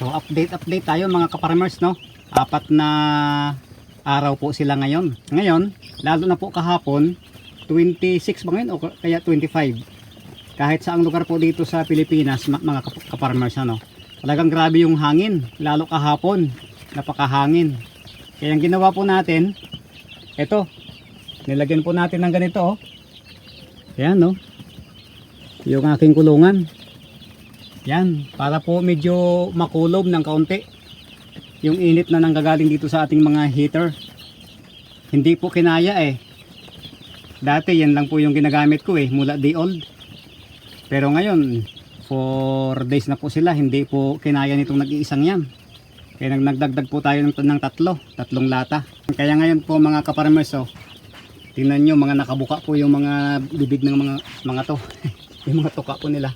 So update tayo mga ka-farmers, no? 4 na araw po sila ngayon. Ngayon, lalo na po kahapon, 26 ba ngayon o kaya 25. Kahit saang lugar po dito sa Pilipinas, mga ka-farmers, ano? Talagang grabe yung hangin, lalo kahapon, napakahangin. Kaya ang ginawa po natin, ito, nilagyan po natin ng ganito, oh. Ayan, no? Yung aking kulungan. Yan, para po medyo makulob ng kaunti yung init na nanggagaling dito sa ating mga heater. Hindi po kinaya eh. Dati yan lang po yung ginagamit ko eh, mula day old. Pero ngayon 4 days na po sila, hindi po kinaya nitong nag-iisang yan. Kaya nagdagdag po tayo ng tatlong lata. Kaya ngayon po mga ka-farmers, oh, tingnan nyo, mga nakabuka po yung mga bibig ng mga to. Yung mga tuka po nila.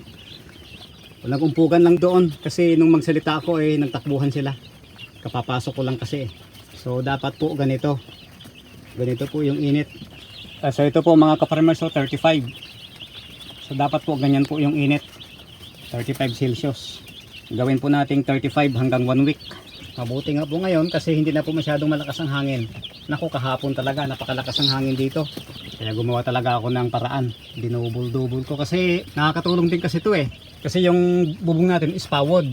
Walang umpugan lang doon kasi nung magsalita ako eh nagtakbuhan sila. Kapapasok ko lang kasi eh. So dapat po ganito. Ganito po yung init. So ito po mga ka-farmers, so 35. So dapat po ganyan po yung init. 35 Celsius. Gawin po nating 35 hanggang 1 week. Mabuti nga po ngayon kasi hindi na po masyadong malakas ang hangin. Naku, kahapon talaga napakalakas ang hangin dito. Kaya gumawa talaga ako ng paraan. Dinubol-dubol ko kasi nakakatulong din kasi ito eh. Kasi yung bubong natin is pawod.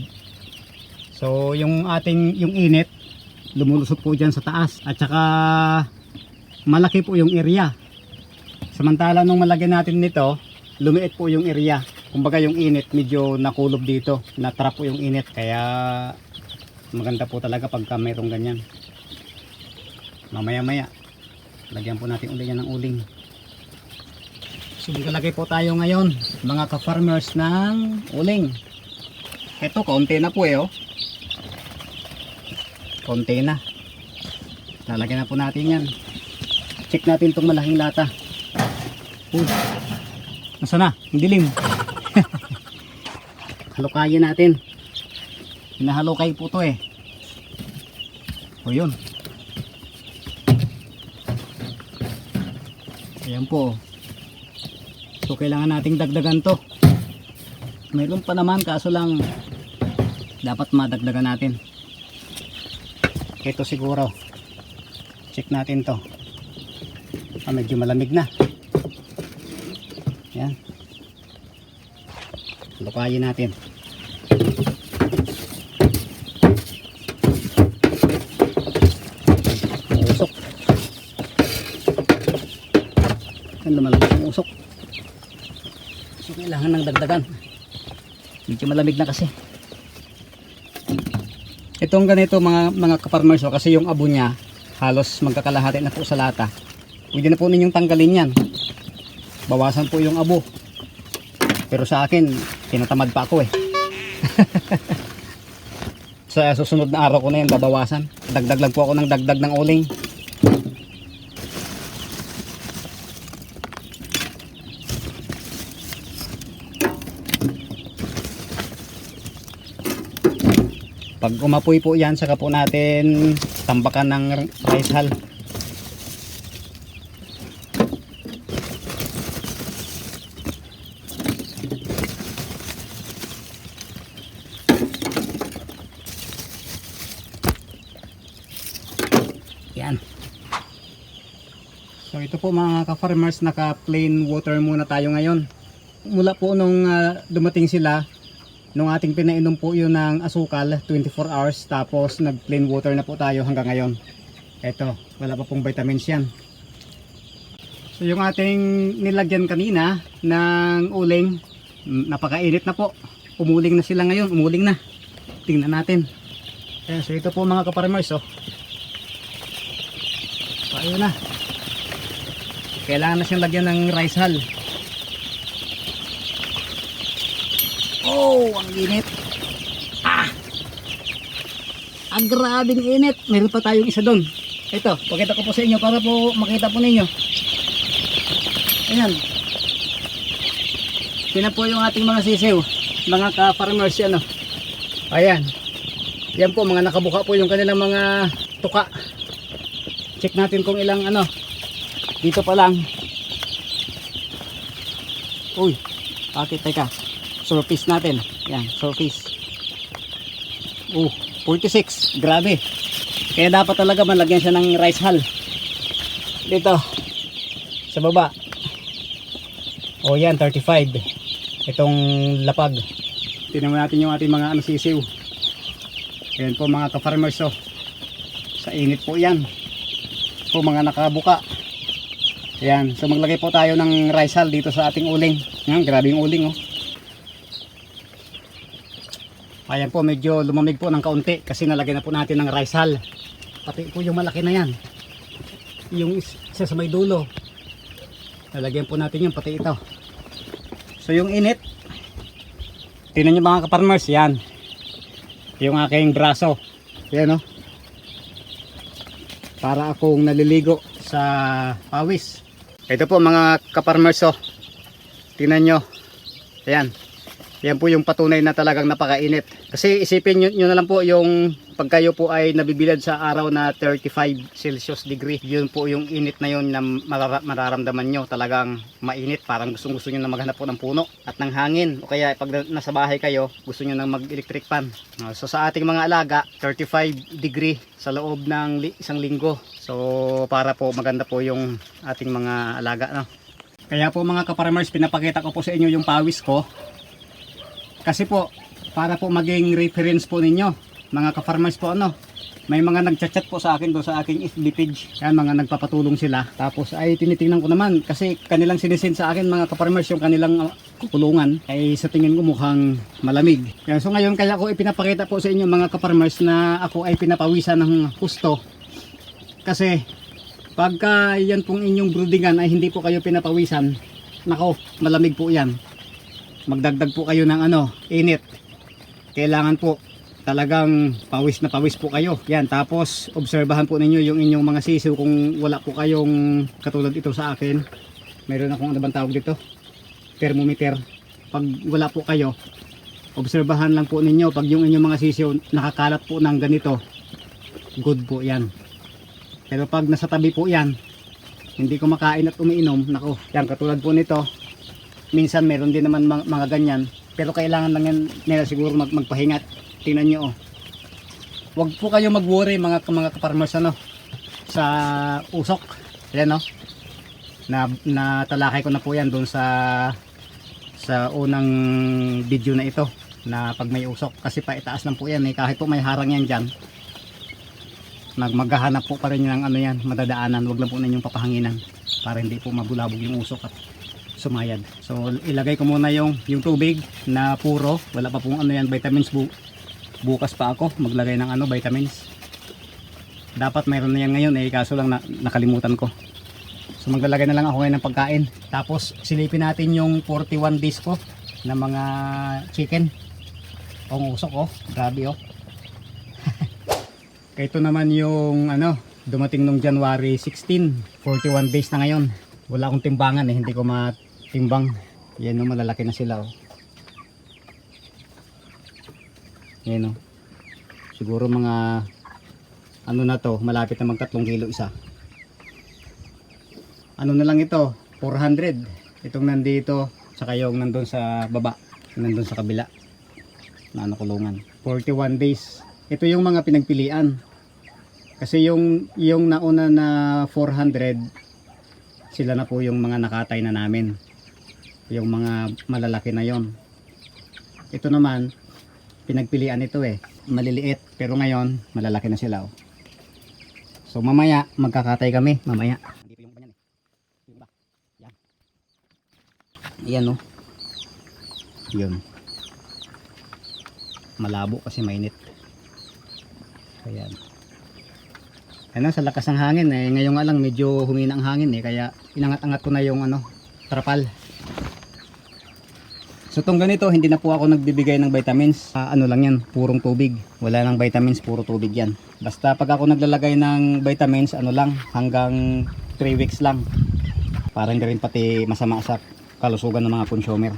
So yung init lumulusot po dyan sa taas. At saka malaki po yung area. Samantala nung malagyan natin nito, lumiit po yung area. Kumbaga yung init medyo nakulob dito. Natrap po yung init. Kaya maganda po talaga pagka mayroong ganyan. Mamaya-maya lagyan po natin ulit yan ng uling. So maglalagay po tayo ngayon mga ka-farmers ng uling. Ito kaunti na po eh, oh. Kaunti na. Lalagyan na po natin yan. Check natin itong malaking lata. Uy, nasa na? Ang dilim. Halukayin natin. Hinahalukay po to eh. O yun. Ayan po. So kailangan nating dagdagan to. Mayroon pa naman kaso lang dapat madagdagan natin. Ito siguro. Check natin to. Medyo malamig na. Yan. Lukayin natin. Usok. Yan, lumalabas yung usok. So kailangan ng dagdagan. Medyo malamig na kasi. Itong ganito mga ka-farmers, kasi yung abo niya halos magkakalahati na po sa lata. Pwede na po ninyong tanggalin yan. Bawasan po yung abo. Pero sa akin, tinatamad pa ako eh. Sa susunod na araw ko na yan babawasan. Dagdag lang po ako ng dagdag ng uling. Pag umapoy po yan, saka po natin tambakan ng rice hull. Yan. So ito po mga ka-farmers, naka plain water muna tayo ngayon. Mula po nung dumating sila, nung ating pinainom po yun ng asukal 24 hours, tapos nag plain water na po tayo hanggang ngayon. Eto, wala pa pong vitamins yan. So yung ating nilagyan kanina ng uling, napakainit na po. Umuling na sila ngayon, umuling na. Tingnan natin. Ayan, so ito po mga ka-farmers, oh. So ayun na. Kailangan na siyang lagyan ng rice hull. Oh, ang init. Ang grabing init. Meron pa tayong isa doon. Ito, pakita ko po sa inyo para po makita po ninyo. Ayan. Sina po yung ating mga sisiw. Mga ka-farmers yan, oh. Ayan. Yan po, mga nakabuka po yung kanilang mga tuka. Check natin kung ilang ano. Dito pa lang. Uy, bakit? Teka. Surface natin. Yan, surface. Oh, 46. Grabe. Kaya dapat talaga malagyan siya ng rice hull. Dito. Sa baba. Oh, yan, 35. Itong lapag. Tingnan natin yung ating mga sisiw. Ayan po mga ka-farmers, oh. Sa init po yan. Po mga nakabuka. Ayan. So maglagay po tayo ng rice hull dito sa ating uling. Ayan, grabe yung uling, oh. Ayan po, medyo lumamig po ng kaunti kasi nalagyan na po natin ng rice hull. Pati po yung malaki na yan. Yung isa sa may dulo. Nalagyan po natin yung pati ito. So yung init. Tingnan nyo mga ka-farmers, yan. Yung aking braso. Yan, oh. Para akong naliligo sa pawis. Ito po mga ka-farmers, oh. Tingnan nyo. Ayan. Yan po yung patunay na talagang napakainit. Kasi isipin nyo na lang po yung pag kayo po ay nabibilad sa araw na 35 Celsius degree. Yun po yung init na yun na mararamdaman nyo. Talagang mainit. Parang gustong gusto nyo na maghanap po ng puno at ng hangin. O kaya pag nasa bahay kayo, gusto nyo na mag-electric fan. So sa ating mga alaga, 35 degree sa loob ng isang linggo. So para po maganda po yung ating mga alaga. No? Kaya po mga ka-farmers, pinapakita ko po sa inyo yung pawis ko. Kasi po, para po maging reference po ninyo, mga ka-farmers po ano, may mga nagchat-chat po sa akin doon sa aking FB page. Yan, mga nagpapatulong sila. Tapos ay tinitingnan ko naman kasi kanilang sinisend sa akin mga ka-farmers yung kanilang kulungan ay sa tingin ko mukhang malamig. Yan, so ngayon kaya ko ipinapakita po sa inyo mga ka-farmers na ako ay pinapawisan ng husto. Kasi pagka yan pong inyong broodingan ay hindi po kayo pinapawisan, nako, malamig po yan. Magdagdag po kayo ng init. Kailangan po talagang pawis na pawis po kayo. Yan, tapos obserbahan po ninyo yung inyong mga sisiw kung wala po kayong katulad ito sa akin. Meron akong bang tawag dito? Thermometer. Pag wala po kayo, obserbahan lang po ninyo pag yung inyong mga sisiw nakakalat po ng ganito. Good po yan. Pero pag nasa tabi po yan, hindi kumakain at umiinom, nako, yan katulad po nito. Minsan meron din naman mga ganyan, pero kailangan lang yan nila siguro magpahinga. Tingnan nyo, oh. Huwag po kayo mag-worry mga ka-farmers sa usok. Ayan, oh. Natalakay ko na po yan doon sa unang video na ito, na pag may usok, kasi paitaas lang po yan kahit po may harang yan dyan, maghahanap po pa rin ng yan, madadaanan. Huwag lang po ninyong papahanginan para hindi po mabulabog yung usok at sumayad. So ilagay ko muna yung tubig na puro, wala pa pong vitamins. Bukas pa ako maglagay ng vitamins. Dapat mayroon na yan ngayon kaso lang nakalimutan ko. So maglalagay na lang ako ngayon ng pagkain. Tapos silipin natin yung 41 days ko na mga chicken. Usok, oh, grabe, oh. Kaya ito naman yung dumating nung January 16, 41 days na ngayon. Wala akong timbangan hindi ko matimbang. Yan, oh, malalaki na sila, oh. Yan, oh. Siguro mga na to, malapit na mag 3 kilo isa. Na lang ito, 400. Itong nandito, saka yung nandun sa baba, nandun sa kabila na kulungan. 41 days. Ito yung mga pinagpilian. Kasi yung nauna na 400, sila na po yung mga nakatay na namin. Yung mga malalaki na yon. Ito naman, pinagpilian ito maliliit. Pero ngayon, malalaki na sila, oh. So mamaya, magkakatay kami. Mamaya. Dito yung ganyan, yung iba. Yan. Yan, oh. Yun. Malabo kasi mainit. Ayan. Sa lakas ng hangin ngayon nga lang medyo humina ang hangin kaya inangat-angat ko na yung trapal. So tong ganito hindi na po ako nagbibigay ng vitamins. Lang yan, purong tubig. Wala nang vitamins, puro tubig yan. Basta pag ako naglalagay ng vitamins lang hanggang 3 weeks lang. Para hindi rin pati masama sa kalusugan ng mga consumer.